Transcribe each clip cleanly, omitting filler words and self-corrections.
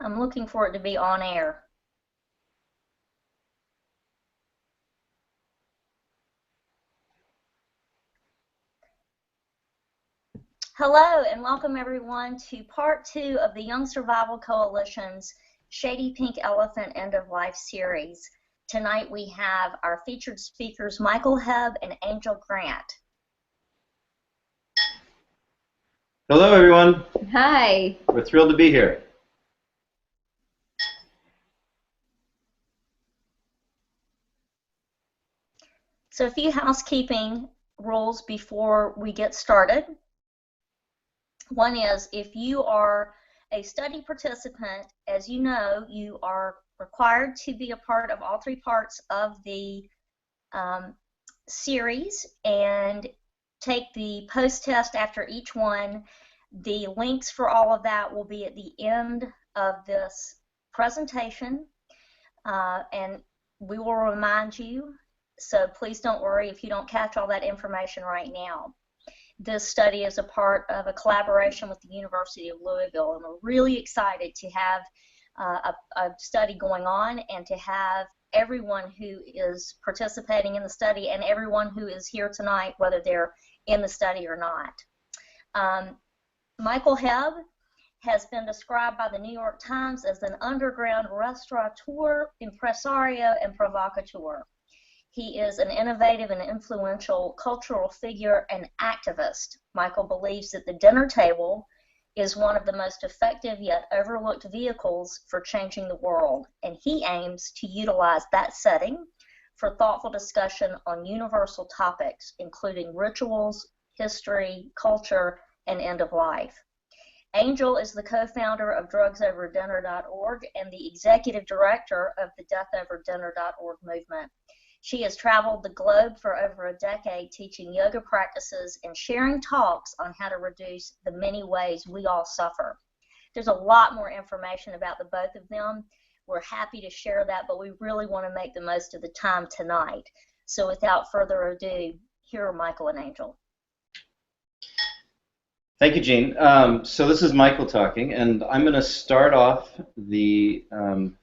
I'm looking for it to be on air. Hello and welcome everyone to part 2 of the Young Survival Coalition's Shady Pink Elephant End of Life series. Tonight we have our featured speakers Michael Hebb and Angel Grant. Hello everyone. Hi. We're thrilled to be here. So a few housekeeping rules before we get started. One is, if you are a study participant, as you know, you are required to be a part of all 3 parts of the series and take the post-test after each one. The links for all of that will be at the end of this presentation, and we will remind you, so please don't worry if you don't catch all that information right now. This study is a part of a collaboration with the University of Louisville, and we're really excited to have a study going on and to have everyone who is participating in the study and everyone who is here tonight, whether they're in the study or not. Michael Hebb has been described by the New York Times as an underground restaurateur, impresario, and provocateur. He is an innovative and influential cultural figure and activist. Michael believes that the dinner table is one of the most effective yet overlooked vehicles for changing the world, and he aims to utilize that setting for thoughtful discussion on universal topics, including rituals, history, culture, and end of life. Angel is the co-founder of drugsoverdinner.org and the executive director of the deathoverdinner.org movement. She has traveled the globe for over a decade teaching yoga practices and sharing talks on how to reduce the many ways we all suffer. There's a lot more information about the both of them. We're happy to share that, but we really want to make the most of the time tonight. So without further ado, here are Michael and Angel. Thank you, Jean. So this is Michael talking, and I'm going to start off the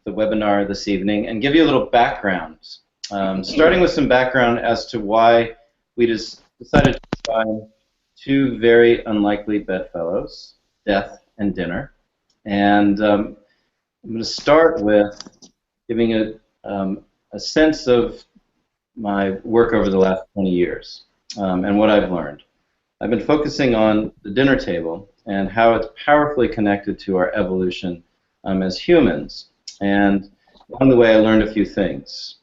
webinar this evening and give you a little background. Starting with some background as to why we just decided to find 2 very unlikely bedfellows, death and dinner. And I'm going to start with giving a sense of my work over the last 20 years and what I've learned. I've been focusing on the dinner table and how it's powerfully connected to our evolution as humans. And along the way I learned a few things.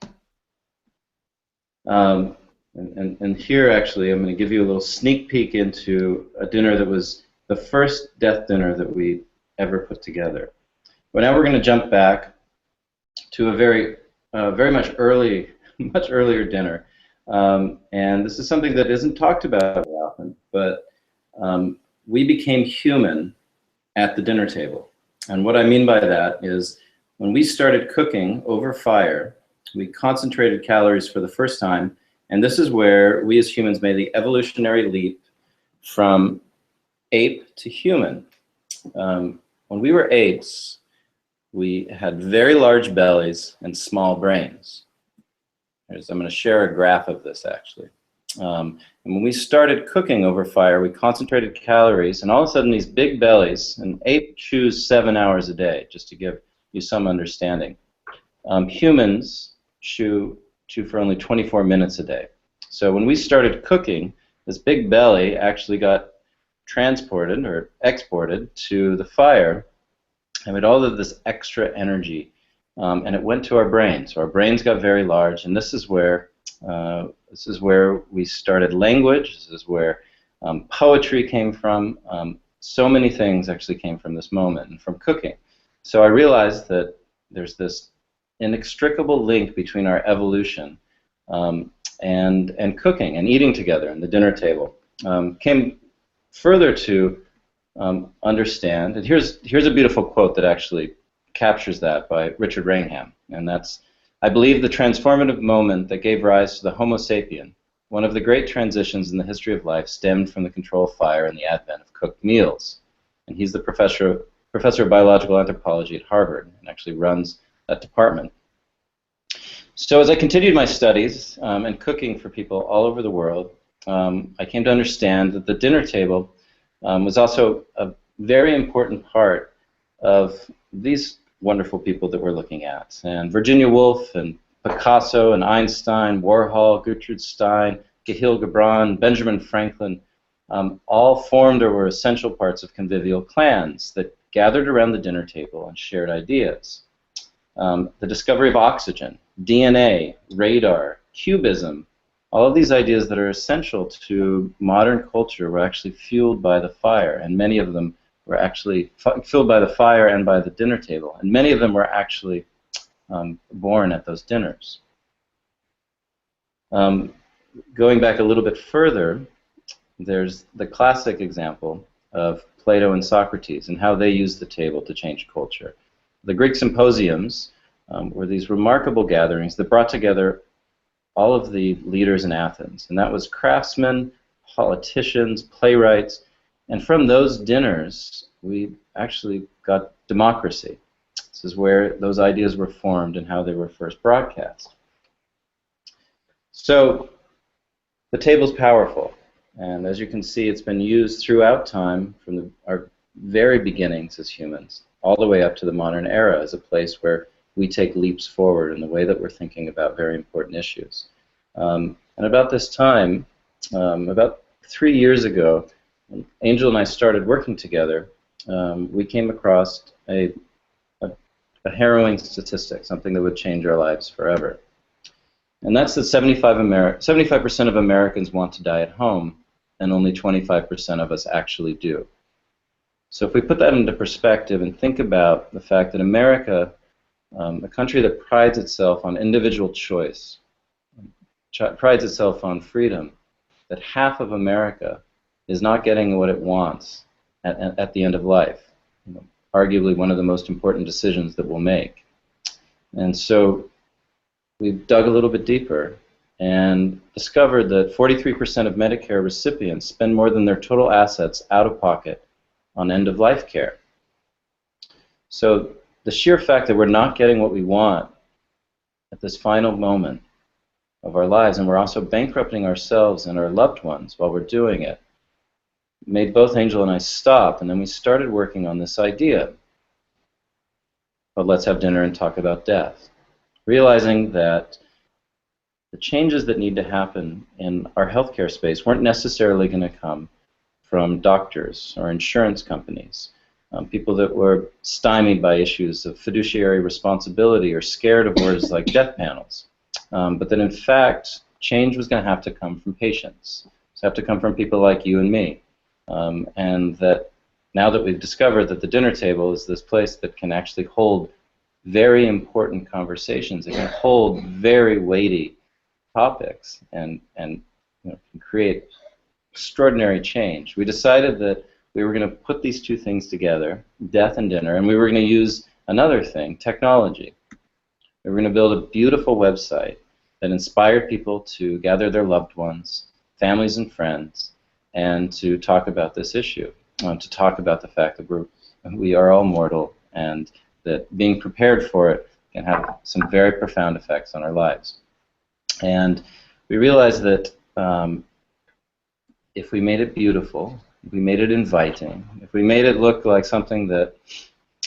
And here, actually, I'm going to give you a little sneak peek into a dinner that was the first death dinner that we ever put together. But now we're going to jump back to a very much earlier dinner. And this is something that isn't talked about very often, but we became human at the dinner table. And what I mean by that is when we started cooking over fire, we concentrated calories for the first time, and this is where we as humans made the evolutionary leap from ape to human. When we were apes, we had very large bellies and small brains. I'm going to share a graph of this, actually. And when we started cooking over fire, we concentrated calories, and all of a sudden these big bellies, an ape chews 7 hours a day, just to give you some understanding. Humans chew for only 24 minutes a day. So when we started cooking, this big belly actually got transported or exported to the fire, and with all of this extra energy, and it went to our brains. So our brains got very large, and this is where we started language. This is where poetry came from. So many things actually came from this moment and from cooking. So I realized that there's this inextricable link between our evolution and cooking and eating together and the dinner table. Came further to understand, and here's a beautiful quote that actually captures that by Richard Rainham, and that's, "I believe the transformative moment that gave rise to the Homo sapien, one of the great transitions in the history of life, stemmed from the control of fire and the advent of cooked meals." And he's the professor professor of biological anthropology at Harvard and actually runs that department. So as I continued my studies and cooking for people all over the world, I came to understand that the dinner table was also a very important part of these wonderful people that we're looking at. And Virginia Woolf and Picasso and Einstein, Warhol, Gertrude Stein, Cahill Gibran, Benjamin Franklin, all formed or were essential parts of convivial clans that gathered around the dinner table and shared ideas. The discovery of oxygen, DNA, radar, cubism, all of these ideas that are essential to modern culture were actually fueled by the fire, and many of them were actually fueled by the fire and by the dinner table, and many of them were actually born at those dinners. Going back a little bit further, there's the classic example of Plato and Socrates and how they used the table to change culture. The Greek symposiums were these remarkable gatherings that brought together all of the leaders in Athens, and that was craftsmen, politicians, playwrights, and from those dinners we actually got democracy. This is where those ideas were formed and how they were first broadcast. So the table's powerful, and as you can see, it's been used throughout time from our very beginnings as humans all the way up to the modern era as a place where we take leaps forward in the way that we're thinking about very important issues. And about this time, about 3 years ago, when Angel and I started working together, we came across a harrowing statistic, something that would change our lives forever. And that's that 75% of Americans want to die at home, and only 25% of us actually do. So if we put that into perspective and think about the fact that America, a country that prides itself on individual choice, prides itself on freedom, that half of America is not getting what it wants at the end of life, arguably one of the most important decisions that we'll make. And so we dug a little bit deeper and discovered that 43% of Medicare recipients spend more than their total assets out of pocket on end-of-life care. So the sheer fact that we're not getting what we want at this final moment of our lives, and we're also bankrupting ourselves and our loved ones while we're doing it, made both Angel and I stop, and then we started working on this idea. But let's have dinner and talk about death. Realizing that the changes that need to happen in our healthcare space weren't necessarily going to come from doctors or insurance companies, people that were stymied by issues of fiduciary responsibility or scared of words like death panels, but that in fact change was going to have to come from patients. It's have to come from people like you and me, and that now that we've discovered that the dinner table is this place that can actually hold very important conversations, it can hold very weighty topics and can create extraordinary change. We decided that we were going to put these two things together, death and dinner, and we were going to use another thing, technology. We were going to build a beautiful website that inspired people to gather their loved ones, families and friends, and to talk about this issue, to talk about the fact that we are all mortal and that being prepared for it can have some very profound effects on our lives. And we realized that if we made it beautiful, if we made it inviting, if we made it look like something that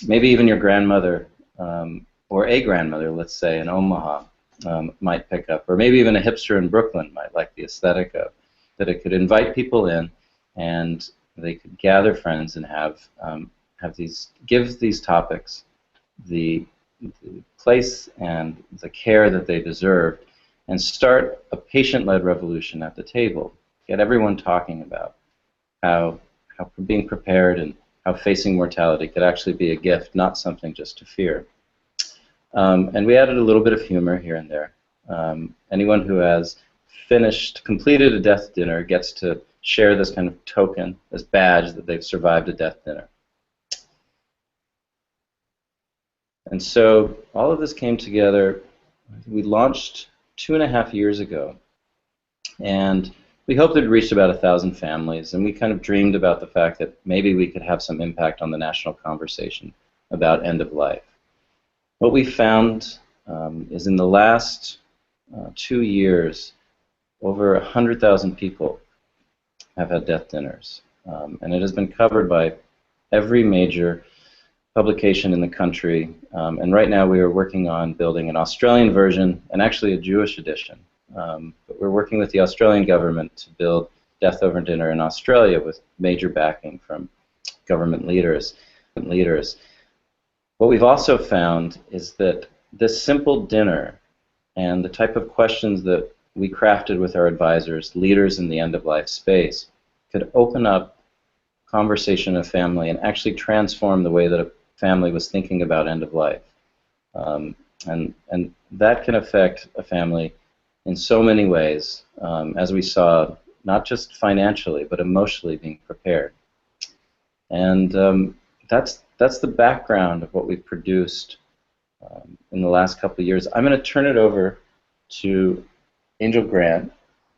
maybe even your grandmother or a grandmother, let's say, in Omaha might pick up, or maybe even a hipster in Brooklyn might like the aesthetic of, that it could invite people in and they could gather friends and give these topics the place and the care that they deserved, and start a patient-led revolution at the table. Get everyone talking about how being prepared and how facing mortality could actually be a gift, not something just to fear. And we added a little bit of humor here and there. Anyone who has completed a death dinner gets to share this kind of token, this badge that they've survived a death dinner. And so all of this came together. We launched 2.5 years ago, and we hoped it reached about 1,000 families, and we kind of dreamed about the fact that maybe we could have some impact on the national conversation about end of life. What we found is in the last 2 years, over 100,000 people have had death dinners, and it has been covered by every major publication in the country, and right now we are working on building an Australian version and actually a Jewish edition. But we're working with the Australian government to build Death Over Dinner in Australia with major backing from government leaders. What we've also found is that this simple dinner and the type of questions that we crafted with our advisors, leaders in the end-of-life space, could open up conversation of family and actually transform the way that a family was thinking about end of life. And that can affect a family in so many ways, as we saw, not just financially, but emotionally being prepared. And that's the background of what we've produced in the last couple of years. I'm going to turn it over to Angel Grant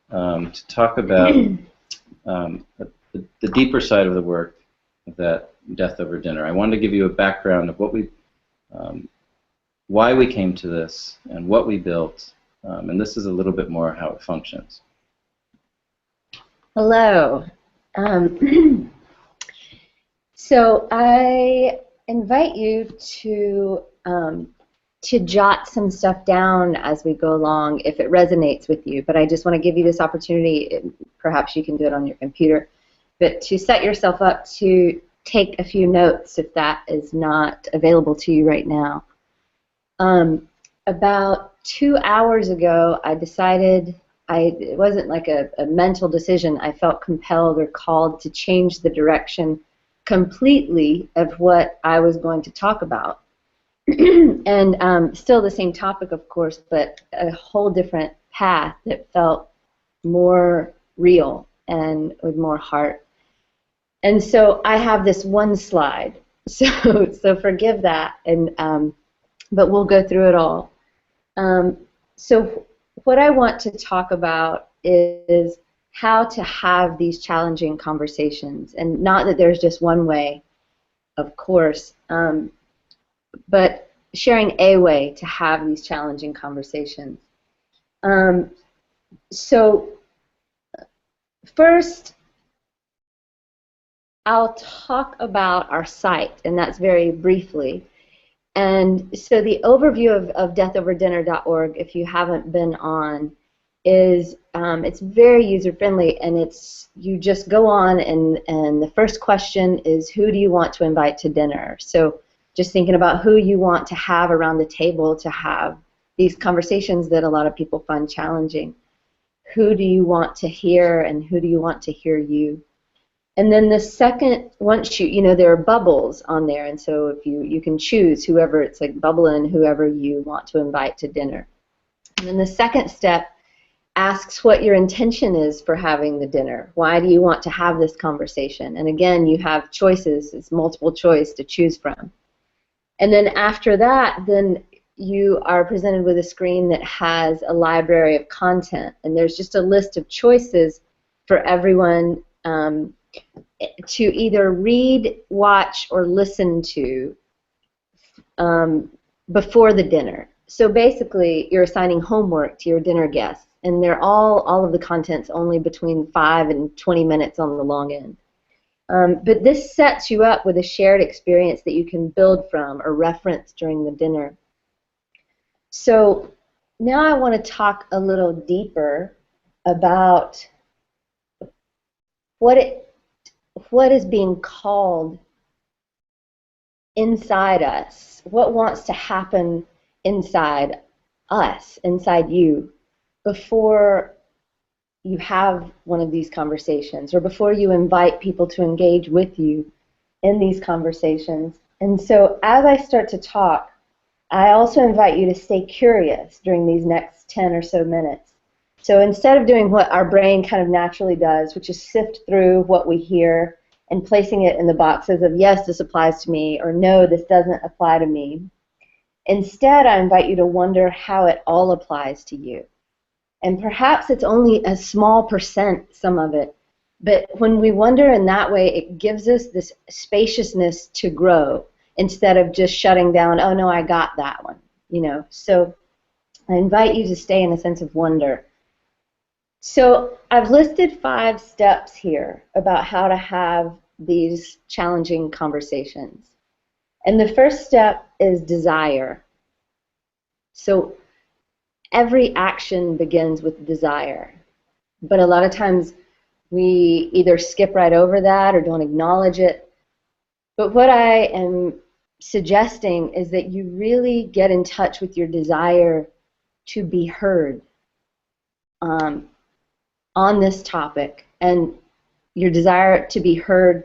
to talk about the deeper side of the work that Death Over Dinner. I wanted to give you a background of what why we came to this and what we built, and this is a little bit more how it functions. Hello. So I invite you to jot some stuff down as we go along if it resonates with you, but I just want to give you this opportunity, perhaps you can do it on your computer, but to set yourself up to take a few notes if that is not available to you right now. About 2 hours ago, I decided, it wasn't like a mental decision, I felt compelled or called to change the direction completely of what I was going to talk about. And still the same topic, of course, but a whole different path that felt more real and with more heart. And so I have this one slide, so forgive that, and but we'll go through it all. So what I want to talk about is how to have these challenging conversations, and not that there's just one way, of course, but sharing a way to have these challenging conversations. So first, I'll talk about our site, and that's very briefly. And so the overview of deathoverdinner.org, if you haven't been on, is it's very user-friendly, and you just go on, and the first question is, who do you want to invite to dinner? So just thinking about who you want to have around the table to have these conversations that a lot of people find challenging. Who do you want to hear, and who do you want to hear you? And then the second, once there are bubbles on there, and so if you can choose whoever, it's like bubble in whoever you want to invite to dinner. And then the second step asks what your intention is for having the dinner. Why do you want to have this conversation? And again, you have choices, it's multiple choice to choose from. And then after that, then you are presented with a screen that has a library of content, and there's just a list of choices for everyone to either read, watch, or listen to before the dinner. So basically, you're assigning homework to your dinner guests, and they're all of the content's only between 5 and 20 minutes on the long end. But this sets you up with a shared experience that you can build from or reference during the dinner. So now I want to talk a little deeper about what is being called inside us, what wants to happen inside us, inside you, before you have one of these conversations, or before you invite people to engage with you in these conversations. And so as I start to talk, I also invite you to stay curious during these next 10 or so minutes. So instead of doing what our brain kind of naturally does, which is sift through what we hear and placing it in the boxes of, yes, this applies to me, or no, this doesn't apply to me, instead I invite you to wonder how it all applies to you. And perhaps it's only a small percent, some of it. But when we wonder in that way, it gives us this spaciousness to grow instead of just shutting down, oh no, I got that one. You know, so I invite you to stay in a sense of wonder. So I've listed 5 steps here about how to have these challenging conversations. And the first step is desire. So every action begins with desire. But a lot of times we either skip right over that or don't acknowledge it. But what I am suggesting is that you really get in touch with your desire to be heard on this topic, and your desire to be heard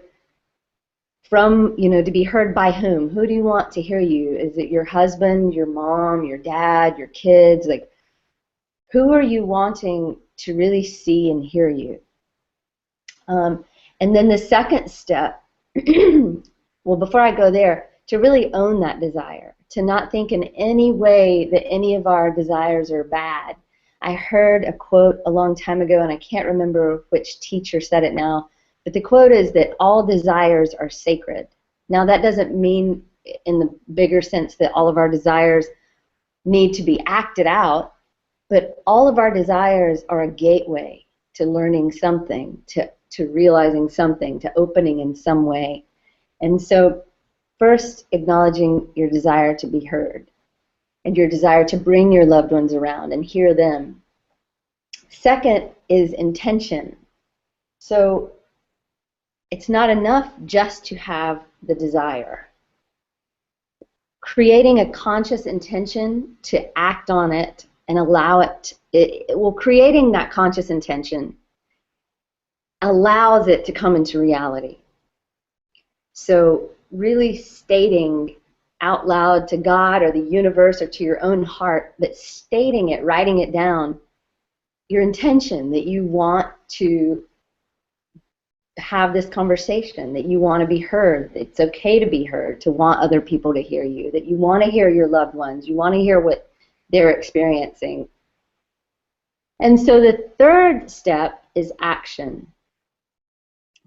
from, you know, to be heard by whom? Who do you want to hear you? Is it your husband, your mom, your dad, your kids? Like, who are you wanting to really see and hear you? And then the second step, well, before I go there, to really own that desire, to not think in any way that any of our desires are bad. I heard a quote a long time ago, and I can't remember which teacher said it now, but the quote is that all desires are sacred. Now, that doesn't mean in the bigger sense that all of our desires need to be acted out, but all of our desires are a gateway to learning something, to realizing something, to opening in some way. And so first, acknowledging your desire to be heard and your desire to bring your loved ones around and hear them. Second is intention. So it's not enough just to have the desire. Creating a conscious intention to act on it and allow it, creating that conscious intention allows it to come into reality. So really stating out loud to God or the universe or to your own heart, but stating it, writing it down, your intention that you want to have this conversation, that you want to be heard, that it's okay to be heard, to want other people to hear you, that you want to hear your loved ones, you want to hear what they're experiencing. And so the third step is action.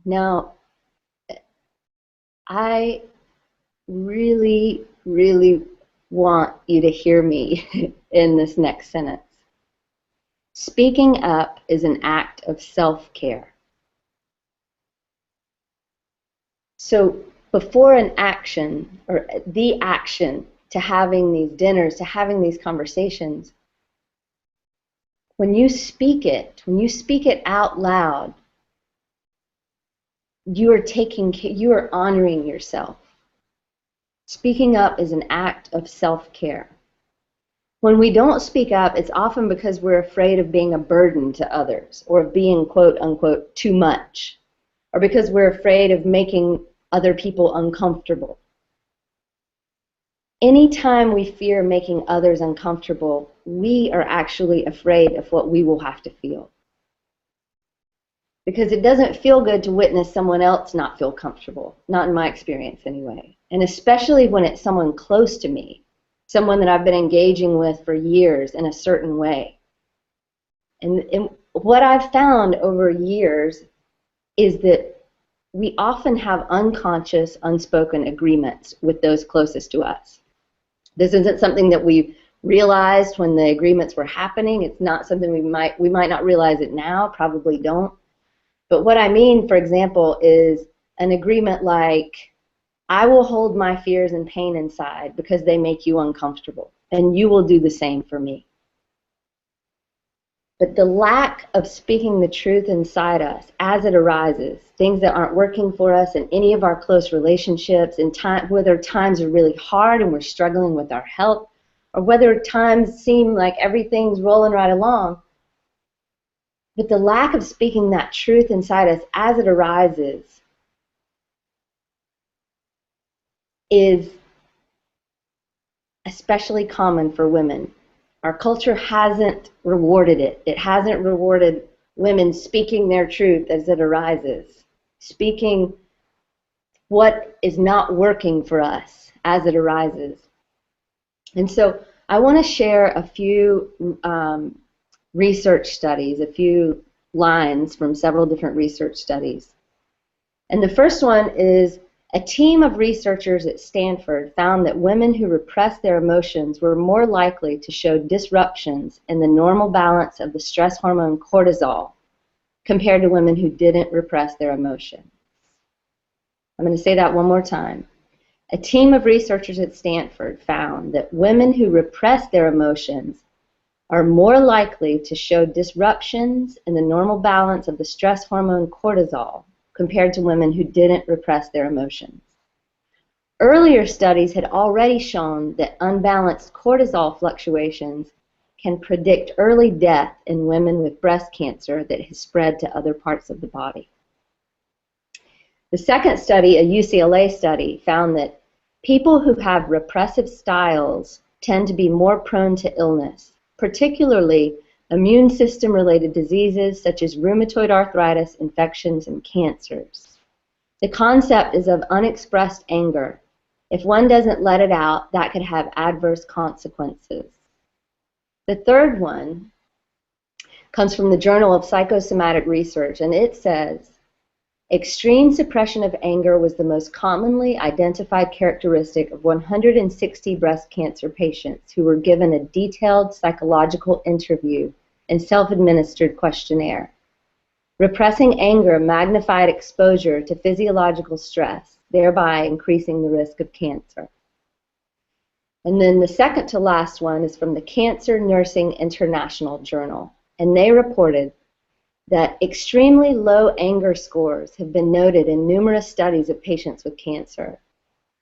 Now, I really, really want you to hear me in this next sentence. Speaking up is an act of self-care. So before an action, or the action to having these dinners, to having these conversations, when you speak it out loud, you are honoring yourself. Speaking up is an act of self-care. When we don't speak up, it's often because we're afraid of being a burden to others, or of being, quote unquote, too much, or because we're afraid of making other people uncomfortable. Anytime we fear making others uncomfortable, we are actually afraid of what we will have to feel. Because it doesn't feel good to witness someone else not feel comfortable, not in my experience anyway. And especially when it's someone close to me, someone that I've been engaging with for years in a certain way. And what I've found over years is that we often have unconscious, unspoken agreements with those closest to us. This isn't something that we realized when the agreements were happening. It's not something we might not realize it now, probably don't. But what I mean, for example, is an agreement like, I will hold my fears and pain inside because they make you uncomfortable, and you will do the same for me. But the lack of speaking the truth inside us as it arises, things that aren't working for us in any of our close relationships, whether times are really hard and we're struggling with our health, or whether times seem like everything's rolling right along, but the lack of speaking that truth inside us as it arises is especially common for women. Our culture hasn't rewarded it. It hasn't rewarded women speaking their truth as it arises, speaking what is not working for us as it arises. And so I want to share a few research studies, a few lines from several different research studies. And the first one is, a team of researchers at Stanford found that women who repressed their emotions were more likely to show disruptions in the normal balance of the stress hormone cortisol compared to women who didn't repress their emotions. I'm going to say that one more time. A team of researchers at Stanford found that women who repress their emotions are more likely to show disruptions in the normal balance of the stress hormone cortisol compared to women who didn't repress their emotions. Earlier studies had already shown that unbalanced cortisol fluctuations can predict early death in women with breast cancer that has spread to other parts of the body. The second study, a UCLA study, found that people who have repressive styles tend to be more prone to illness, particularly immune system-related diseases such as rheumatoid arthritis, infections, and cancers. The concept is of unexpressed anger. If one doesn't let it out, that could have adverse consequences. The third one comes from the Journal of Psychosomatic Research, and it says, extreme suppression of anger was the most commonly identified characteristic of 160 breast cancer patients who were given a detailed psychological interview and self-administered questionnaire. Repressing anger magnified exposure to physiological stress, thereby increasing the risk of cancer. And then the second to last one is from the Cancer Nursing International Journal, and they reported that extremely low anger scores have been noted in numerous studies of patients with cancer.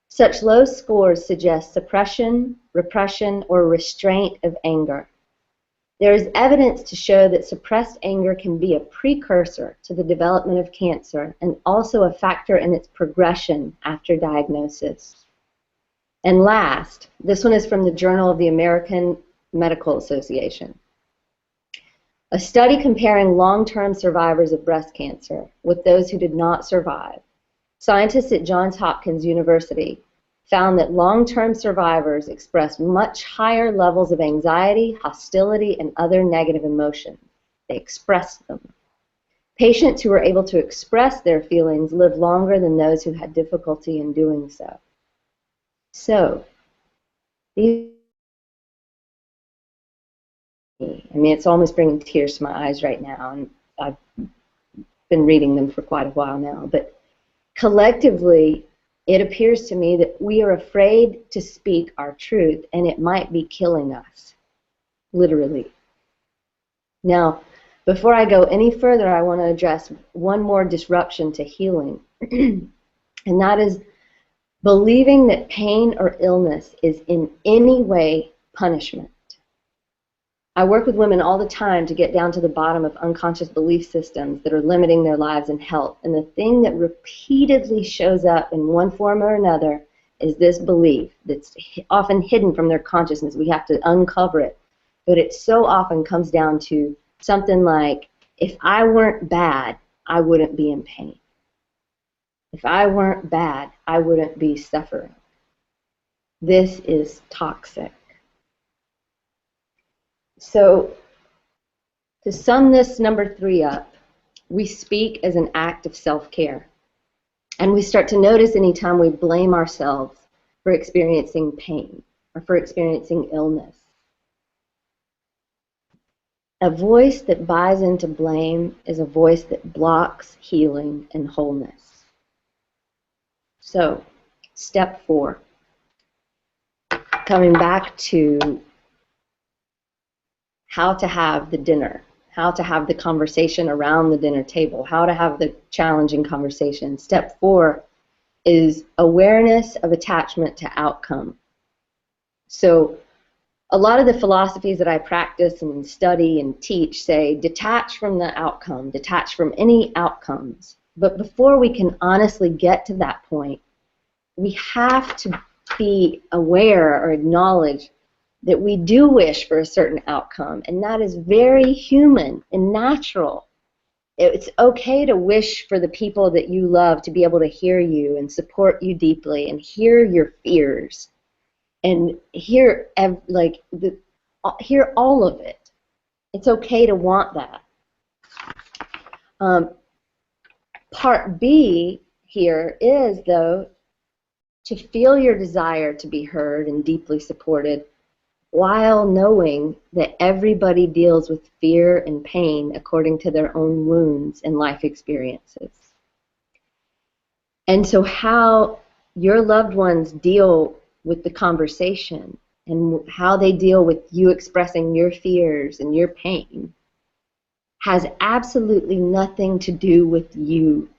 Such low scores suggest suppression, repression, or restraint of anger. There is evidence to show that suppressed anger can be a precursor to the development of cancer and also a factor in its progression after diagnosis. And last, this one is from the Journal of the American Medical Association. A study comparing long-term survivors of breast cancer with those who did not survive. Scientists at Johns Hopkins University found that long-term survivors expressed much higher levels of anxiety, hostility, and other negative emotions. They expressed them. Patients who were able to express their feelings lived longer than those who had difficulty in doing so. So, it's almost bringing tears to my eyes right now, and I've been reading them for quite a while now, but collectively, it appears to me that we are afraid to speak our truth, and it might be killing us, literally. Now, before I go any further, I want to address one more disruption to healing, and that is believing that pain or illness is in any way punishment. I work with women all the time to get down to the bottom of unconscious belief systems that are limiting their lives and health. And the thing that repeatedly shows up in one form or another is this belief that's often hidden from their consciousness. We have to uncover it. But it so often comes down to something like, if I weren't bad, I wouldn't be in pain. If I weren't bad, I wouldn't be suffering. This is toxic. So, to sum this number 3 up, we speak as an act of self-care. And we start to notice anytime we blame ourselves for experiencing pain or for experiencing illness. A voice that buys into blame is a voice that blocks healing and wholeness. So, step 4, coming back to how to have the dinner, how to have the conversation around the dinner table, how to have the challenging conversation. Step 4 is awareness of attachment to outcome. So a lot of the philosophies that I practice and study and teach say detach from the outcome, detach from any outcomes. But before we can honestly get to that point, we have to be aware or acknowledge that we do wish for a certain outcome, and that is very human and natural. It's okay to wish for the people that you love to be able to hear you and support you deeply and hear your fears and hear all of it. It's okay to want that. Part B here is, though, to feel your desire to be heard and deeply supported while knowing that everybody deals with fear and pain according to their own wounds and life experiences. And so how your loved ones deal with the conversation and how they deal with you expressing your fears and your pain has absolutely nothing to do with you.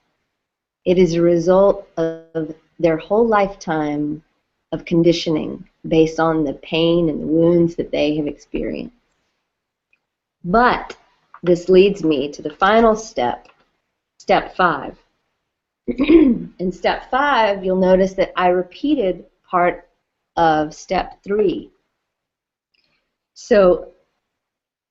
It is a result of their whole lifetime of conditioning based on the pain and the wounds that they have experienced. But this leads me to the final step, step 5. In step 5, you'll notice that I repeated part of step 3. So,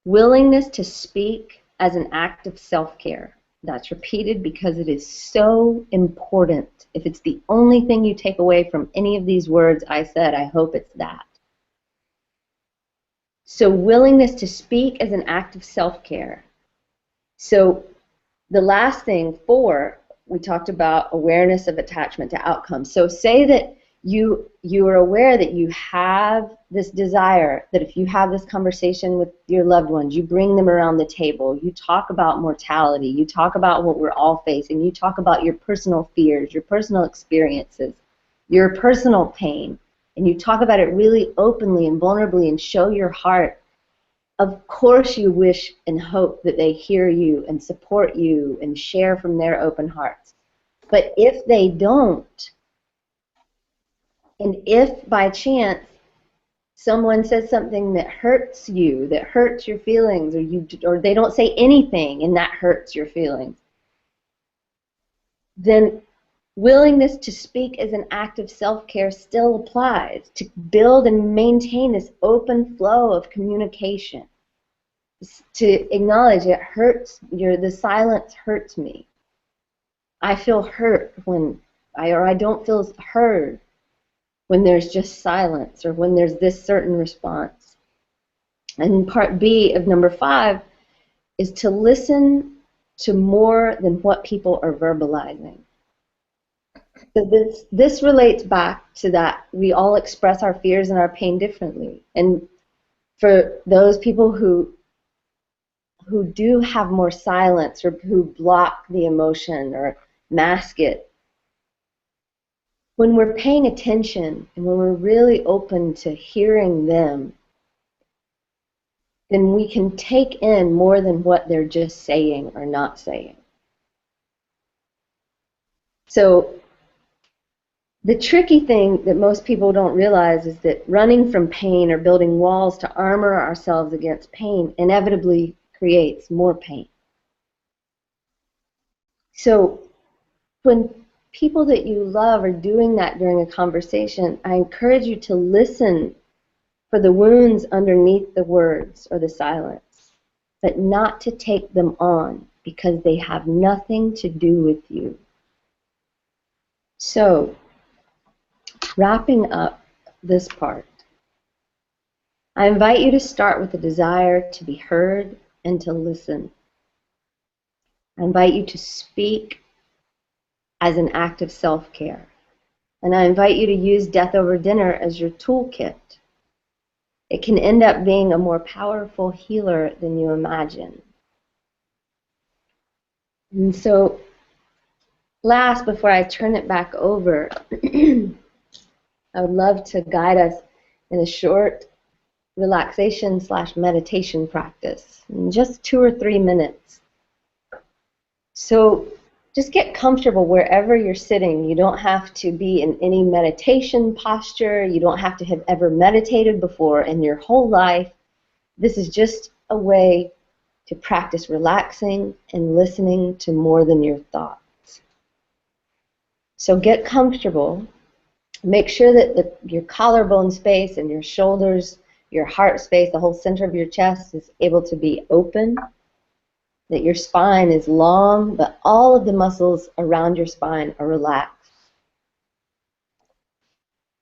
willingness to speak as an act of self-care. That's repeated because it is so important. If it's the only thing you take away from any of these words I said, I hope it's that. So, willingness to speak as an act of self-care. So, the last thing, 4, we talked about awareness of attachment to outcomes. So say that you are aware that you have this desire, that if you have this conversation with your loved ones, you bring them around the table, you talk about mortality, you talk about what we're all facing, you talk about your personal fears, your personal experiences, your personal pain, and you talk about it really openly and vulnerably and show your heart. Of course you wish and hope that they hear you and support you and share from their open hearts. But if they don't, and if by chance someone says something that hurts you, that hurts your feelings, or they don't say anything and that hurts your feelings, then willingness to speak as an act of self-care still applies to build and maintain this open flow of communication. To acknowledge it hurts, the silence hurts me. I feel hurt when I don't feel heard when there's just silence or when there's this certain response. And part B of number 5 is to listen to more than what people are verbalizing. So this relates back to that we all express our fears and our pain differently. And for those people who do have more silence or who block the emotion or mask it, when we're paying attention and when we're really open to hearing them, then we can take in more than what they're just saying or not saying. So the tricky thing that most people don't realize is that running from pain or building walls to armor ourselves against pain inevitably creates more pain. So when people that you love are doing that during a conversation, I encourage you to listen for the wounds underneath the words or the silence, but not to take them on because they have nothing to do with you. So, wrapping up this part, I invite you to start with a desire to be heard and to listen. I invite you to speak as an act of self-care. And I invite you to use Death Over Dinner as your toolkit. It can end up being a more powerful healer than you imagine. And so, last, before I turn it back over, I would love to guide us in a short relaxation/meditation practice in just 2 or 3 minutes. So just get comfortable wherever you're sitting. You don't have to be in any meditation posture. You don't have to have ever meditated before in your whole life. This is just a way to practice relaxing and listening to more than your thoughts. So get comfortable. Make sure that your collarbone space and your shoulders, your heart space, the whole center of your chest is able to be open, that your spine is long, but all of the muscles around your spine are relaxed.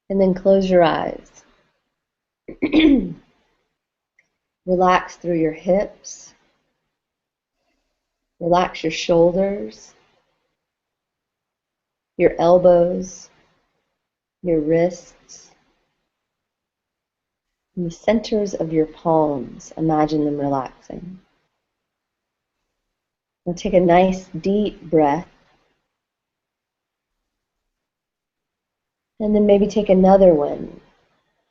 And then close your eyes. Relax through your hips. Relax your shoulders, your elbows, your wrists, and the centers of your palms. Imagine them relaxing. Now take a nice deep breath. And then maybe take another one.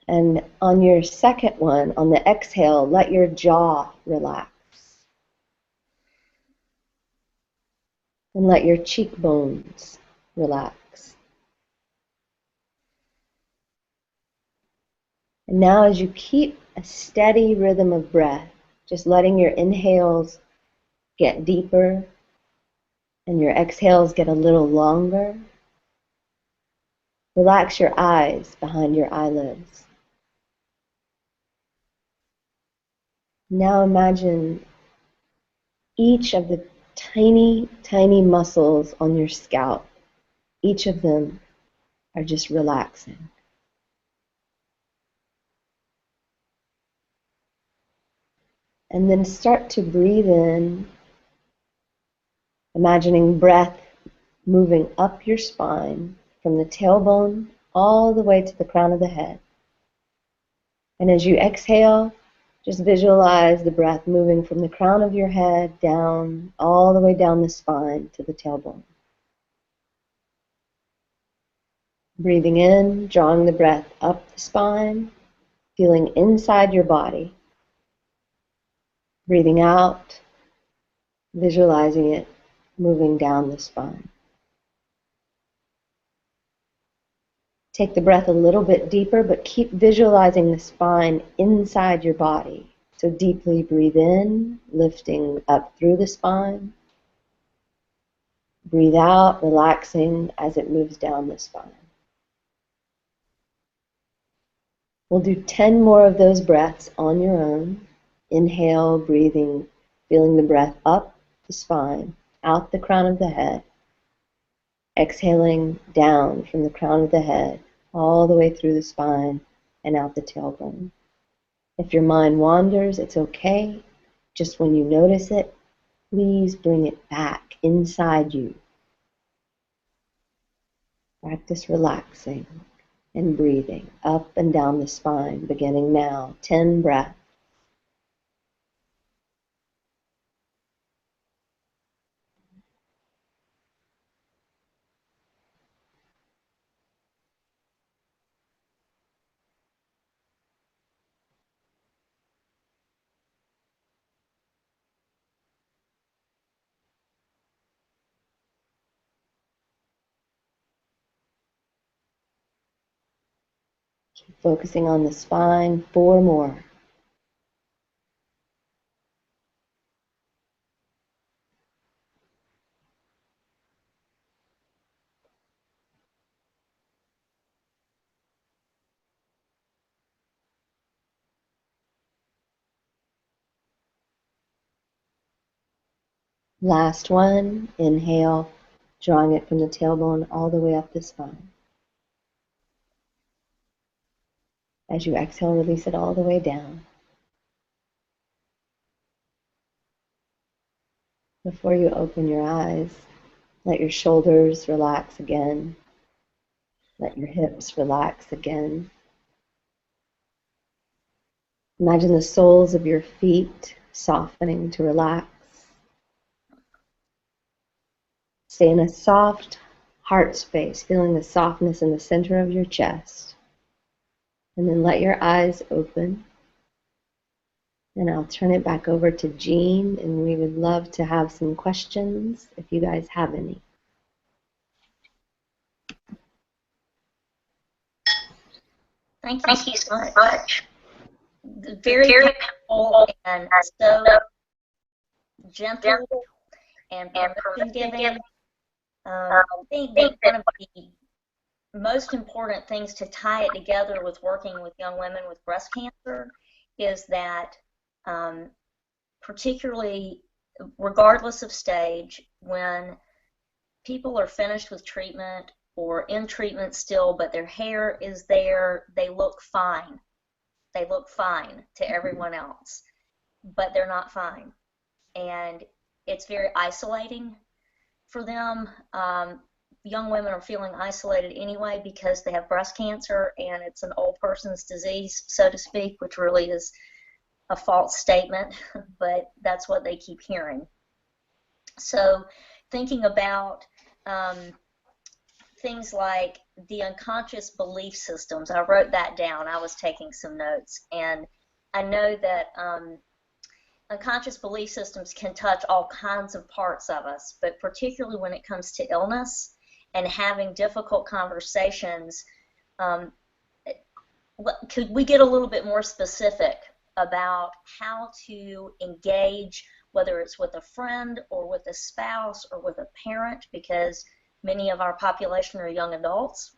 And on your second one, on the exhale, let your jaw relax. And let your cheekbones relax. And now as you keep a steady rhythm of breath, just letting your inhales get deeper and your exhales get a little longer, relax your eyes behind your eyelids. Now imagine each of the tiny, tiny muscles on your scalp. Each of them are just relaxing. And then start to breathe in, imagining breath moving up your spine from the tailbone all the way to the crown of the head. And as you exhale, just visualize the breath moving from the crown of your head down, all the way down the spine to the tailbone. Breathing in, drawing the breath up the spine, feeling inside your body. Breathing out, visualizing it moving down the spine. Take the breath a little bit deeper, but keep visualizing the spine inside your body. So deeply breathe in, lifting up through the spine. Breathe out, relaxing as it moves down the spine. We'll do 10 more of those breaths on your own. Inhale, breathing, feeling the breath up the spine, out the crown of the head. Exhaling down from the crown of the head, all the way through the spine and out the tailbone. If your mind wanders, it's okay. Just when you notice it, please bring it back inside you. Practice relaxing and breathing up and down the spine, beginning now. 10 breaths. Keep focusing on the spine. 4 more. Last one. Inhale, drawing it from the tailbone all the way up the spine. As you exhale, release it all the way down. Before you open your eyes, let your shoulders relax again. Let your hips relax again. Imagine the soles of your feet softening to relax. Stay in a soft heart space, feeling the softness in the center of your chest. And then let your eyes open. And I'll turn it back over to Jean, and we would love to have some questions if you guys have any. Thank you so much. Very powerful and so gentle and permission giving. I think that one of the most important things to tie it together with working with young women with breast cancer is that particularly regardless of stage, when people are finished with treatment or in treatment still, but their hair is there, they look fine. They look fine to everyone else. but they're not fine. And it's very isolating for them. Young women are feeling isolated anyway because they have breast cancer, and it's an old person's disease, so to speak, which really is a false statement, but that's what they keep hearing. So thinking about things like the unconscious belief systems, I wrote that down. I was taking some notes, and I know that unconscious belief systems can touch all kinds of parts of us, but particularly when it comes to illness and having difficult conversations, could we get a little bit more specific about how to engage, whether it's with a friend or with a spouse or with a parent, because many of our population are young adults,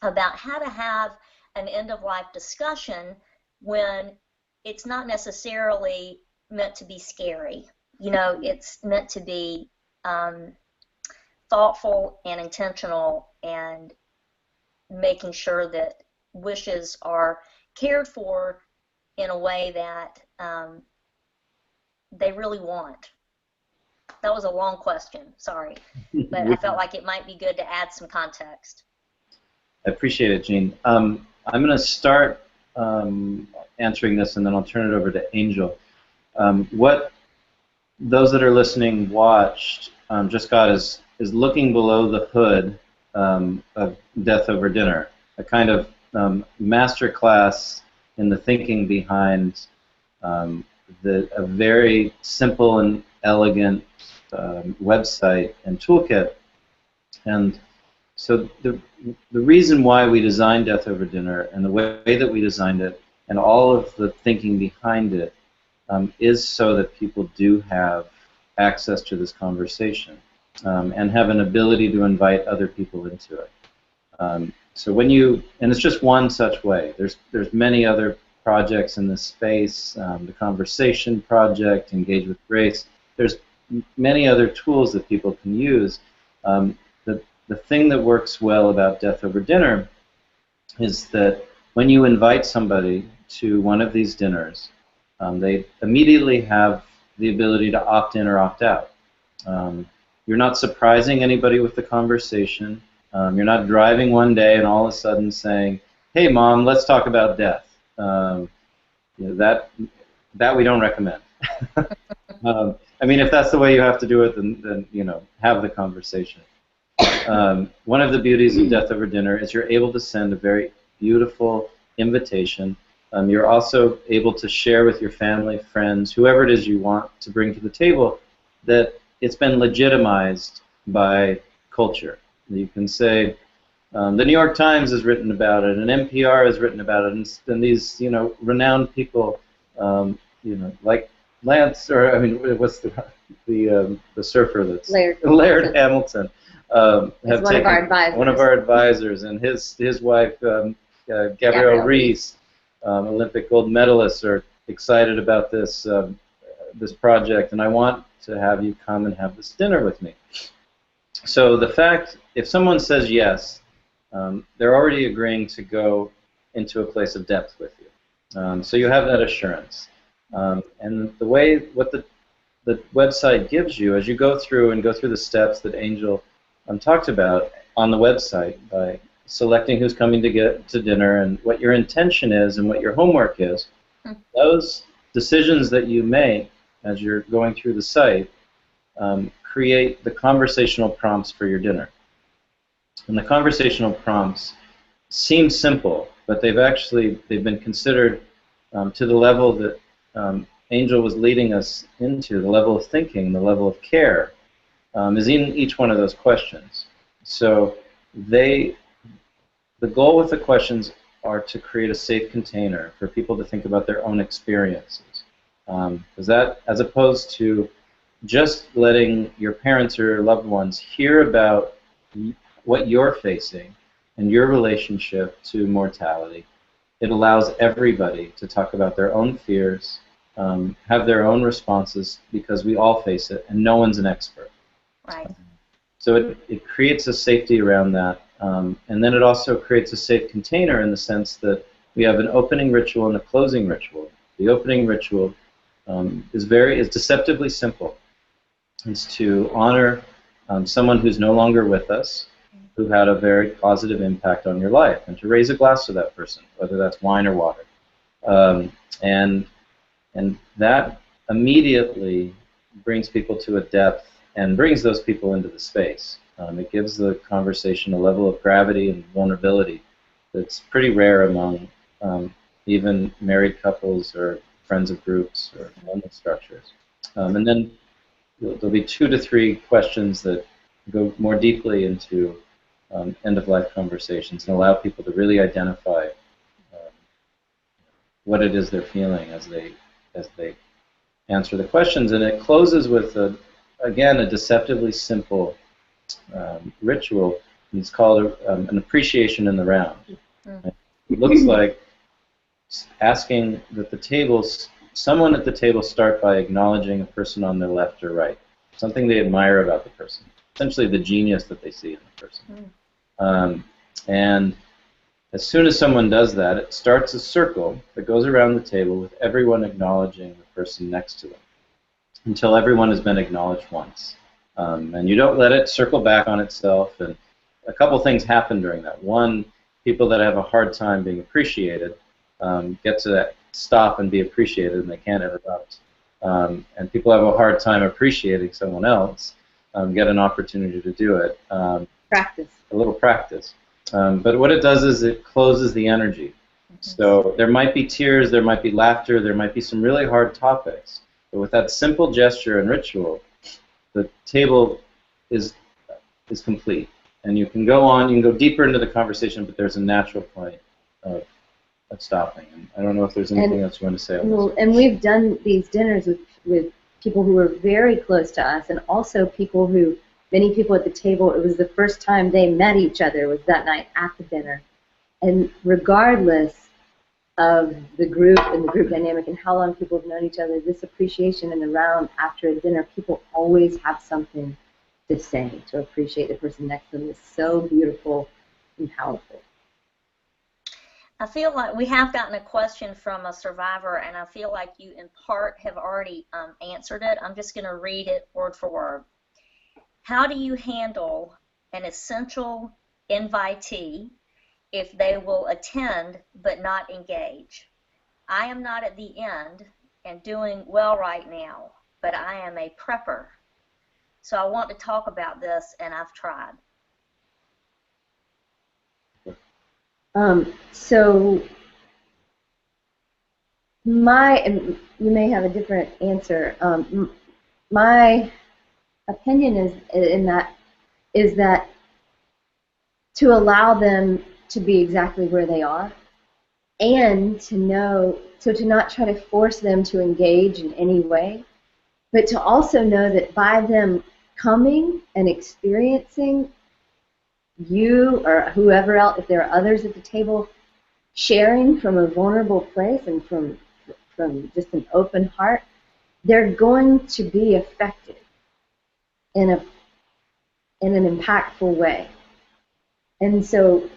about how to have an end-of-life discussion when it's not necessarily meant to be scary. You know, it's meant to be thoughtful and intentional, and making sure that wishes are cared for in a way that they really want. That was a long question, sorry, but I felt like it might be good to add some context. I appreciate it, Jean. I'm going to start answering this, and then I'll turn it over to Angel. What those that are listening watched, just got is looking below the hood of Death Over Dinner, a kind of master class in the thinking behind a very simple and elegant website and toolkit. And so the reason why we designed Death Over Dinner and the way that we designed it and all of the thinking behind it is so that people do have access to this conversation and have an ability to invite other people into it. So when you, and it's just one such way. There's many other projects in this space, the Conversation Project, Engage with Grace. There's many other tools that people can use. The thing that works well about Death Over Dinner is that when you invite somebody to one of these dinners, they immediately have the ability to opt in or opt out. You're not surprising anybody with the conversation. You're not driving one day and all of a sudden saying, "Hey, Mom, let's talk about death." That we don't recommend. I mean, if that's the way you have to do it, then have the conversation. One of the beauties of Death Over Dinner is you're able to send a very beautiful invitation. You're also able to share with your family, friends, whoever it is you want to bring to the table, that it's been legitimized by culture. You can say, the New York Times has written about it, and NPR has written about it, and these renowned people, like Lance, or I mean, what's the surfer that's Laird Hamilton, have one of our advisors. One of our advisors, and his wife Gabrielle Reese, Olympic gold medalists, are excited about this this project, and I want to have you come and have this dinner with me. So the fact, if someone says yes, they're already agreeing to go into a place of depth with you. So you have that assurance. And the way, what the website gives you, as you go through the steps that Angel talked about on the website, by selecting who's coming to get to dinner and what your intention is and what your homework is, those decisions that you make as you're going through the site create the conversational prompts for your dinner. And the conversational prompts seem simple, but they've been considered to the level that Angel was leading us into, the level of thinking, the level of care, is in each one of those questions. So the goal with the questions are to create a safe container for people to think about their own experiences. Because that, as opposed to just letting your parents or your loved ones hear about what you're facing and your relationship to mortality, it allows everybody to talk about their own fears, have their own responses, because we all face it, and no one's an expert. Right. So it creates a safety around that, and then it also creates a safe container in the sense that we have an opening ritual and a closing ritual. The opening ritual is deceptively simple. It's to honor someone who's no longer with us, who had a very positive impact on your life, and to raise a glass to that person, whether that's wine or water. And that immediately brings people to a depth and brings those people into the space. It gives the conversation a level of gravity and vulnerability that's pretty rare among even married couples or friends of groups or family structures. And then there'll be 2 to 3 questions that go more deeply into end-of-life conversations and allow people to really identify what it is they're feeling as they answer the questions. And it closes with, again, a deceptively simple ritual. And it's called an appreciation in the round. It looks like asking that someone at the table start by acknowledging a person on their left or right, something they admire about the person, essentially the genius that they see in the person. And as soon as someone does that, it starts a circle that goes around the table with everyone acknowledging the person next to them until everyone has been acknowledged once. And you don't let it circle back on itself. And a couple things happen during that. One, people that have a hard time being appreciated get to stop and be appreciated, and they can't interrupt. And people have a hard time appreciating someone else, get an opportunity to do it. Practice. A little practice. But what it does is it closes the energy. So there might be tears, there might be laughter, there might be some really hard topics. But with that simple gesture and ritual, the table is complete. And you can go on, you can go deeper into the conversation, but there's a natural point of stopping. And I don't know if there's anything else you want to say on this. And we've done these dinners with people who were very close to us, and also people who, many people at the table, it was the first time they met each other, was that night at the dinner. And regardless of the group and the group dynamic and how long people have known each other, this appreciation in the round after a dinner, people always have something to say to appreciate the person next to them. Is so beautiful and powerful. I feel like we have gotten a question from a survivor, and I feel like you in part have already answered it. I'm just going to read it word for word. How do you handle an essential invitee if they will attend but not engage? I am not at the end and doing well right now, but I am a prepper. So I want to talk about this, and I've tried. So you may have a different answer. My opinion is that to allow them to be exactly where they are, and to not try to force them to engage in any way, but to also know that by them coming and experiencing you or whoever else, if there are others at the table, sharing from a vulnerable place and from just an open heart, they're going to be affected in an impactful way. And so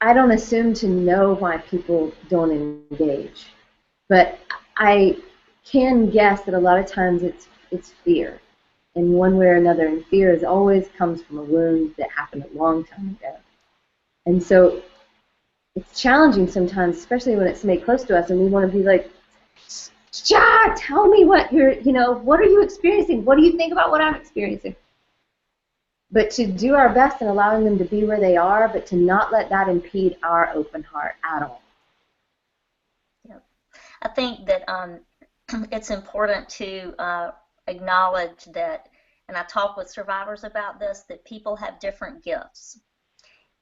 I don't assume to know why people don't engage, but I can guess that a lot of times it's fear in one way or another, and fear always comes from a wound that happened a long time ago. And so it's challenging sometimes, especially when it's somebody close to us, and we want to be like, tell me what what are you experiencing? What do you think about what I'm experiencing? But to do our best in allowing them to be where they are, but to not let that impede our open heart at all. Yep. I think that it's important to acknowledge that, and I talk with survivors about this, that people have different gifts.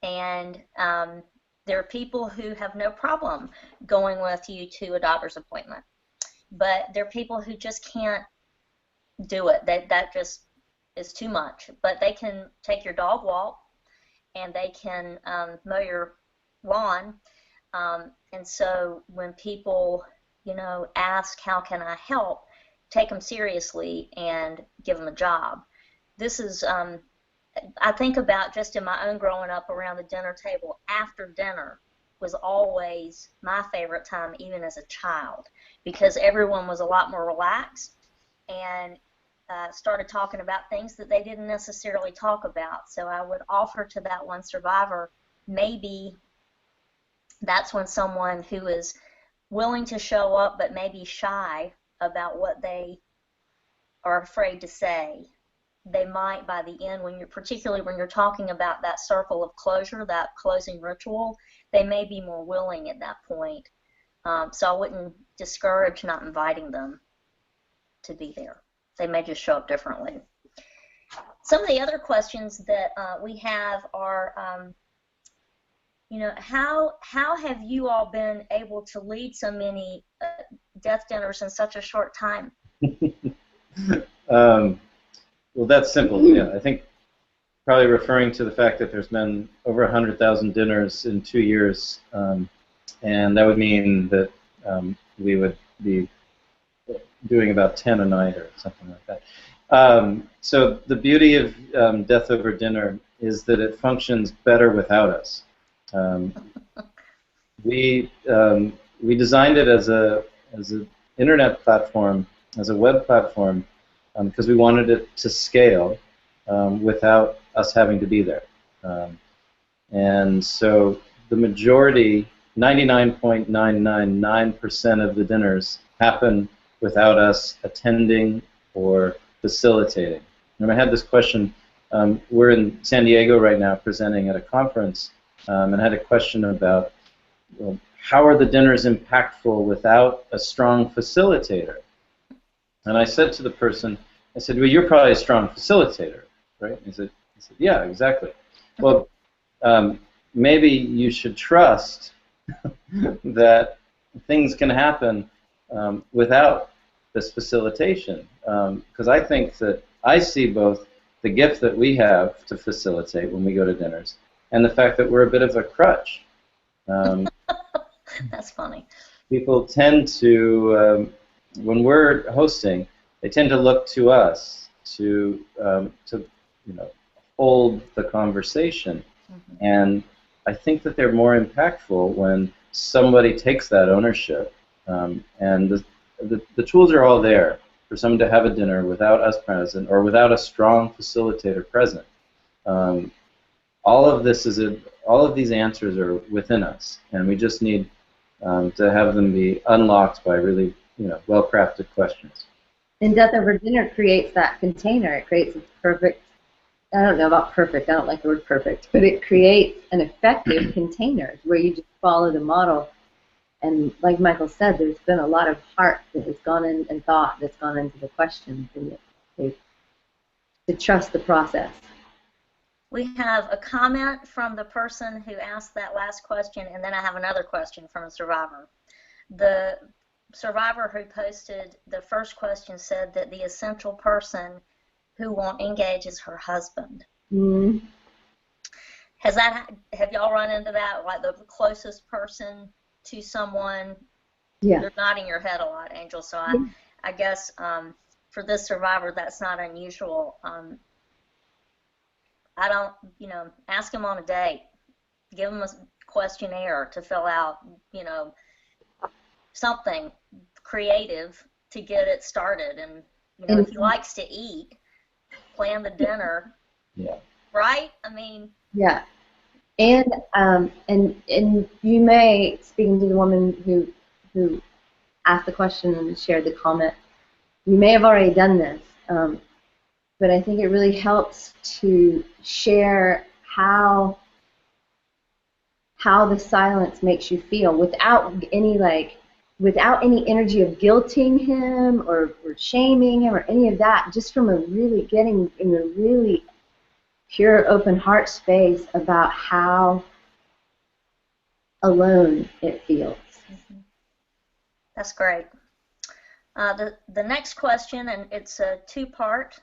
And there are people who have no problem going with you to a doctor's appointment. But there are people who just can't do it. That just is too much. But they can take your dog walk, and they can mow your lawn. And so when people, ask, how can I help, take them seriously and give them a job. This is, I think about just in my own growing up around the dinner table, after dinner, was always my favorite time, even as a child, because everyone was a lot more relaxed and started talking about things that they didn't necessarily talk about. So I would offer to that one survivor, maybe that's when someone who is willing to show up but maybe shy about what they are afraid to say, they might by the end, particularly when you're talking about that circle of closure, that closing ritual, they may be more willing at that point. So I wouldn't discourage not inviting them to be there. They may just show up differently. Some of the other questions that we have are, how have you all been able to lead so many death dinners in such a short time? Well, that's simple. Yeah, I think probably referring to the fact that there's been over 100,000 dinners in 2 years, and that would mean that we would be doing about 10 a night or something like that. So the beauty of Death Over Dinner is that it functions better without us. We designed it as an internet platform, as a web platform, because we wanted it to scale without us having to be there. And so the majority, 99.999% of the dinners happen without us attending or facilitating. And I had this question, we're in San Diego right now presenting at a conference, and I had a question about, well, how are the dinners impactful without a strong facilitator? And I said to the person, I said, well, you're probably a strong facilitator, right? He said, yeah, exactly. Well, maybe you should trust that things can happen without this facilitation. Because I think that I see both the gift that we have to facilitate when we go to dinners and the fact that we're a bit of a crutch. That's funny. People tend to, when we're hosting, they tend to look to us to hold the conversation. Mm-hmm. And I think that they're more impactful when somebody takes that ownership. And the tools are all there for someone to have a dinner without us present or without a strong facilitator present. All of these answers are within us, and we just need to have them be unlocked by really, well-crafted questions. And Death Over Dinner creates that container. It creates a perfect, I don't know about perfect, I don't like the word perfect, but it creates an effective container where you just follow the model. And like Michael said, there's been a lot of heart that has gone in and thought that's gone into the questions, and to trust the process. We have a comment from the person who asked that last question, and then I have another question from a survivor. The survivor who posted the first question said that the essential person who won't engage is her husband. Mm-hmm. Have y'all run into that, like the closest person to someone? Yeah. You're nodding your head a lot, Angel, so I guess for this survivor that's not unusual. I don't, ask him on a date, give him a questionnaire to fill out, something creative to get it started. And, if he likes to eat, plan the dinner. Yeah. Right? I mean. Yeah. And you may, speaking to the woman who asked the question and shared the comment, you may have already done this. But I think it really helps to share how the silence makes you feel without any energy of guilting him or shaming him or any of that, just from getting in a really pure open heart space about how alone it feels. Mm-hmm. That's great. The next question, and it's a two-part.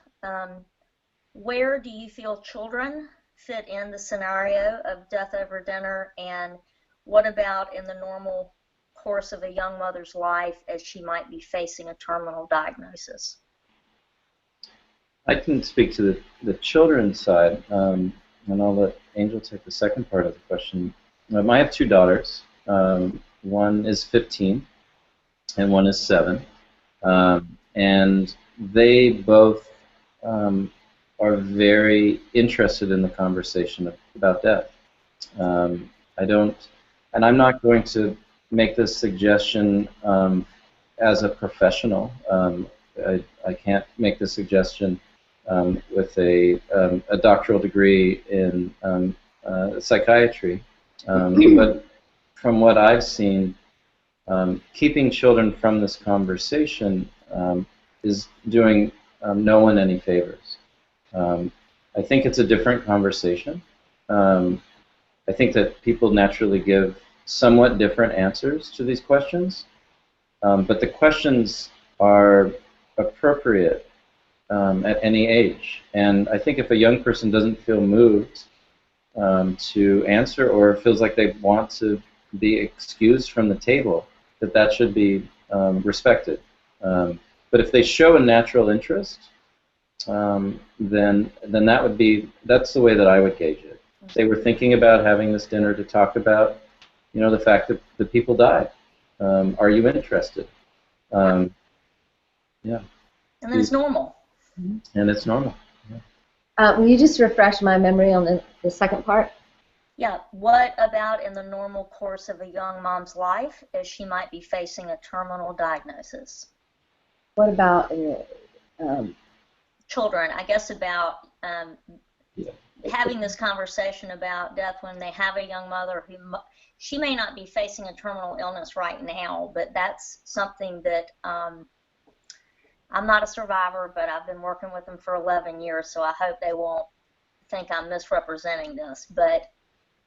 Where do you feel children fit in the scenario of Death Over Dinner, and what about in the normal course of a young mother's life as she might be facing a terminal diagnosis? I can speak to the children's side, and I'll let Angel take the second part of the question. I have two daughters. One is 15 and one is 7. And they both are very interested in the conversation about death. I don't, and I'm not going to make this suggestion as a professional. I can't make the suggestion with a doctoral degree in psychiatry. But from what I've seen, keeping children from this conversation is doing no one any favors. I think it's a different conversation. I think that people naturally give somewhat different answers to these questions, but the questions are appropriate at any age. And I think if a young person doesn't feel moved to answer or feels like they want to be excused from the table, that should be respected. But if they show a natural interest, then that's the way that I would gauge it. They were thinking about having this dinner to talk about, the fact that the people died. Are you interested? Yeah. And then it's normal. And it's normal. Yeah. Will you just refresh my memory on the second part? Yeah. What about in the normal course of a young mom's life as she might be facing a terminal diagnosis? What about children? I guess about Yeah. having this conversation about death when they have a young mother who she may not be facing a terminal illness right now, but that's something that I'm not a survivor, but I've been working with them for 11 years, so I hope they won't think I'm misrepresenting this. But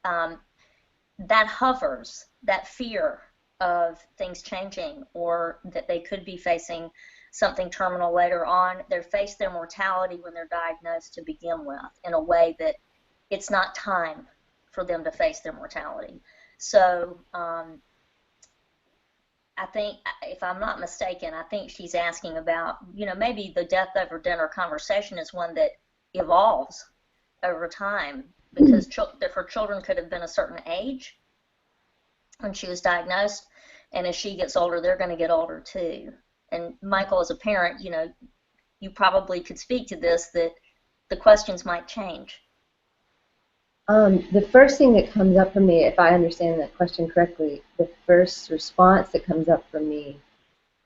that hovers, that fear of things changing or that they could be facing something terminal later on. They face their mortality when they're diagnosed to begin with in a way that it's not time for them to face their mortality. So I think, if I'm not mistaken, I think she's asking about, maybe the death over dinner conversation is one that evolves over time because her children could have been a certain age when she was diagnosed, and as she gets older, they're going to get older too. And Michael, as a parent, you probably could speak to this, that the questions might change. The first thing that comes up for me, if I understand that question correctly, the first response that comes up for me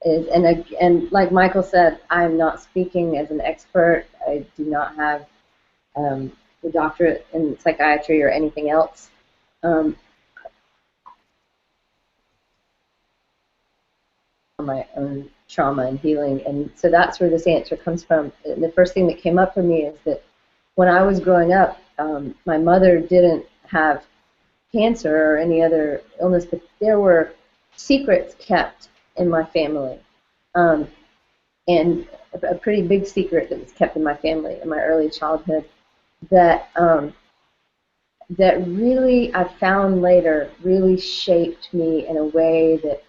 is, and like Michael said, I'm not speaking as an expert. I do not have a doctorate in psychiatry or anything else. My own trauma and healing, and so that's where this answer comes from. And the first thing that came up for me is that when I was growing up, my mother didn't have cancer or any other illness, but there were secrets kept in my family, and a pretty big secret that was kept in my family in my early childhood that that really, I found later, really shaped me in a way that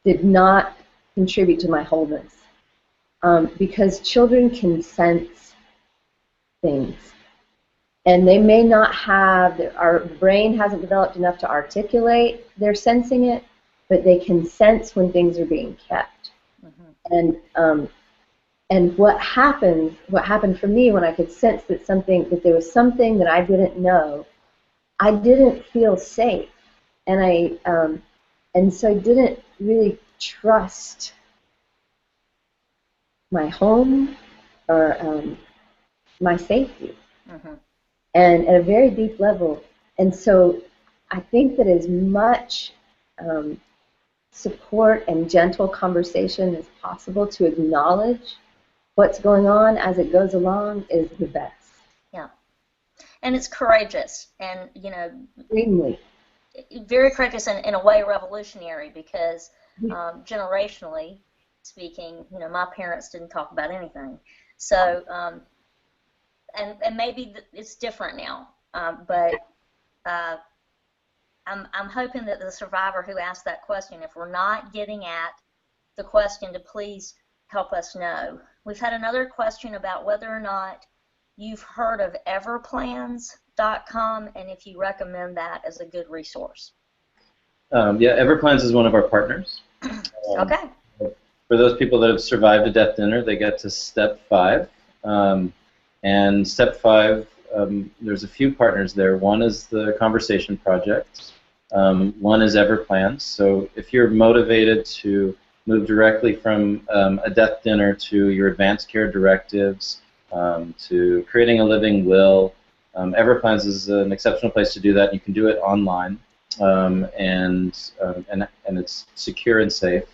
did not contribute to my wholeness, because children can sense things, and they may not have, our brain hasn't developed enough to articulate their sensing it, but they can sense when things are being kept. Mm-hmm. And what happened for me when I could sense that there was something that I didn't know, I didn't feel safe, and so I didn't really trust my home or my safety, and at a very deep level. And so I think that as much support and gentle conversation as possible to acknowledge what's going on as it goes along is the best. Yeah, and it's courageous, and extremely. Very courageous and in a way revolutionary, because generationally speaking, my parents didn't talk about anything. So, and maybe it's different now, but I'm hoping that the survivor who asked that question, if we're not getting at the question, to please help us know. We've had another question about whether or not you've heard of everplans.com, and if you recommend that as a good resource. Yeah, Everplans is one of our partners. Okay. For those people that have survived a death dinner, they get to step 5. And step 5, there's a few partners there. One is the Conversation Project. One is Everplans. So if you're motivated to move directly from a death dinner to your advanced care directives, to creating a living will, Everplans is an exceptional place to do that. You can do it online, and it's secure and safe.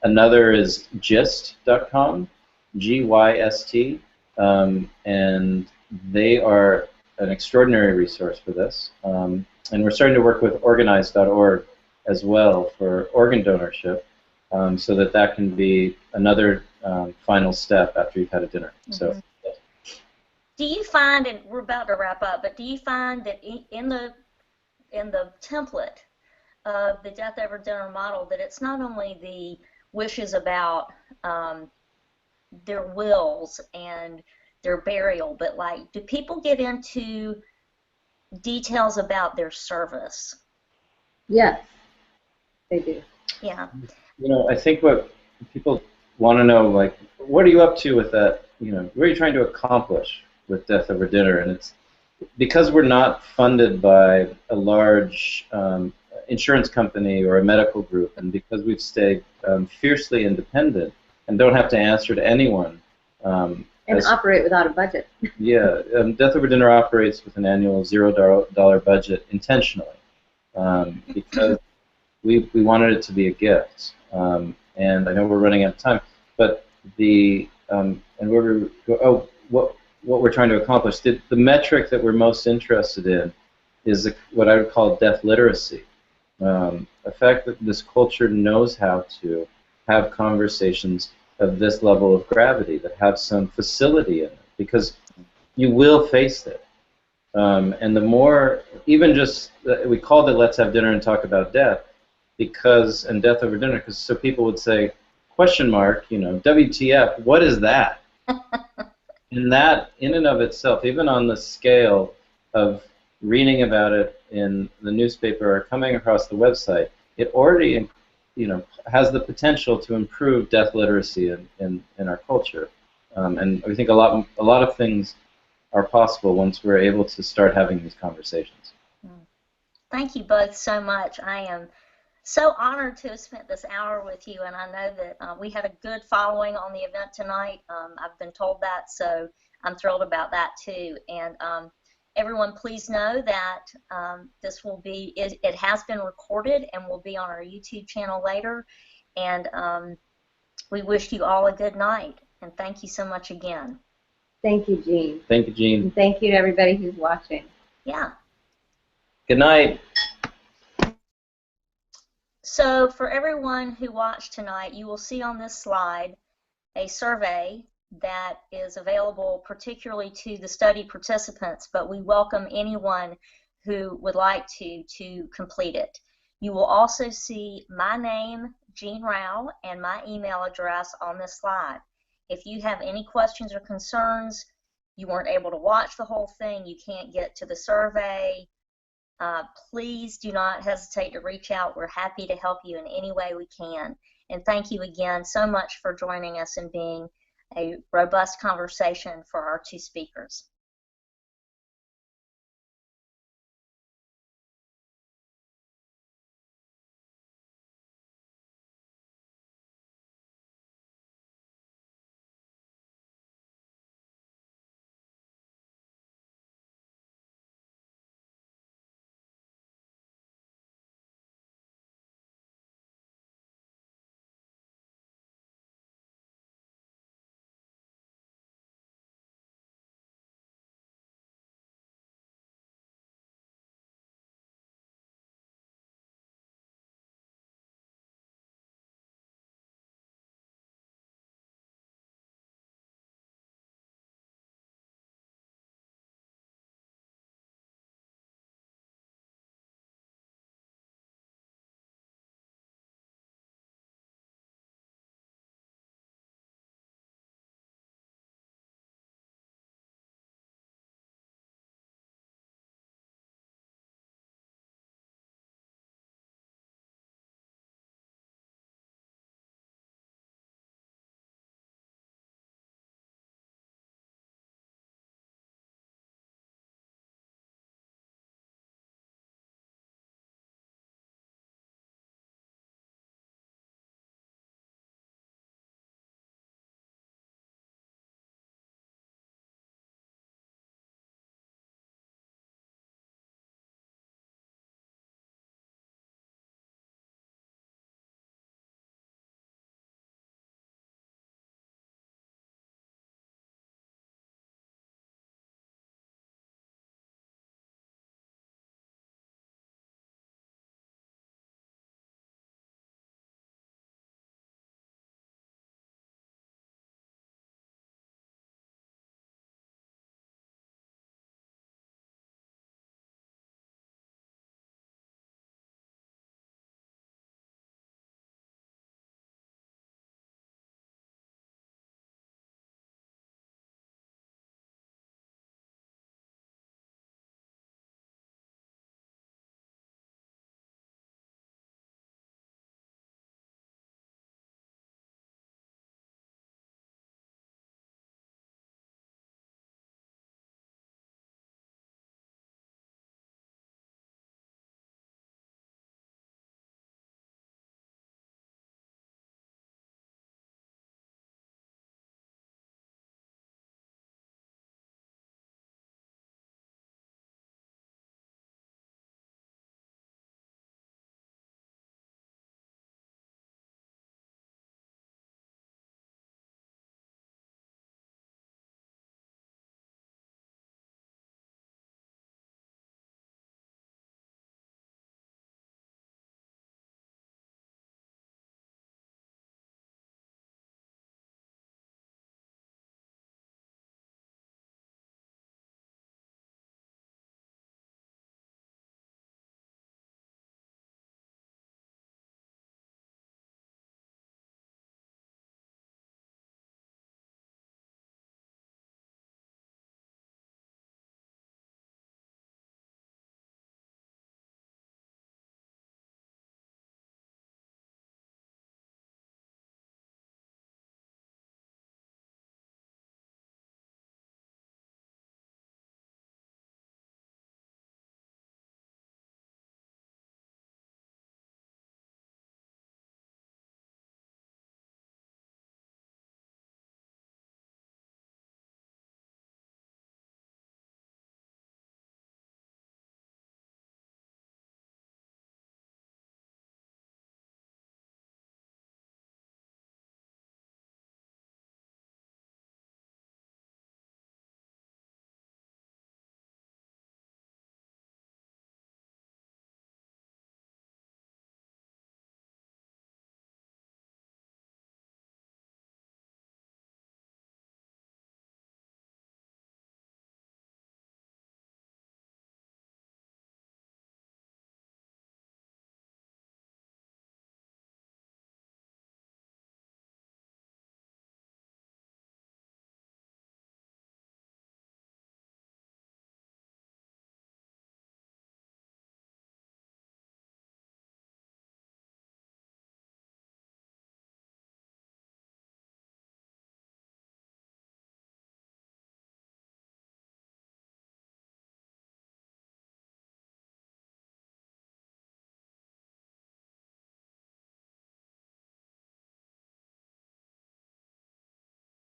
Another is Gist.com, G-Y-S-T, and they are an extraordinary resource for this. And we're starting to work with Organize.org as well for organ donorship, so that can be another final step after you've had a dinner. Mm-hmm. So. Yeah. Do you find, and we're about to wrap up, but do you find that in the template of the death over dinner model that it's not only the wishes about their wills and their burial, but like, do people get into details about their service? Yes, they do. Yeah. You know, I think what people want to know, like, what are you up to with that? You know, what are you trying to accomplish with death over dinner? And it's because we're not funded by a large insurance company or a medical group, and because we've stayed fiercely independent and don't have to answer to anyone. And operate without a budget. Yeah, Death Over Dinner operates with an annual $0 budget intentionally, because we wanted it to be a gift. And I know we're running out of time, but what we're trying to accomplish, the metric that we're most interested in is what I would call death literacy. The fact that this culture knows how to have conversations of this level of gravity, that have some facility in it, because you will face it. And the more, even just, we called it Let's Have Dinner and Talk About Death, and Death Over Dinner, because so people would say, question mark, you know, WTF, what is that? And that, in and of itself, even on the scale of reading about it in the newspaper or coming across the website, it already, you know, has the potential to improve death literacy in our culture. And we think a lot of things are possible once we're able to start having these conversations. Thank you both so much. I am so honored to have spent this hour with you, and I know that we had a good following on the event tonight. I've been told that, so I'm thrilled about that too. And everyone, please know that this will be, it has been recorded and will be on our YouTube channel later. And we wish you all a good night, and thank you so much again. Thank you, Jean. Thank you, Jean. And thank you to everybody who's watching. Yeah. Good night. So for everyone who watched tonight, you will see on this slide a survey that is available particularly to the study participants, but we welcome anyone who would like to complete it. You will also see my name, Jean Rao, and my email address on this slide. If you have any questions or concerns, you weren't able to watch the whole thing, you can't get to the survey, please do not hesitate to reach out. We're happy to help you in any way we can. And thank you again so much for joining us and being a robust conversation for our two speakers.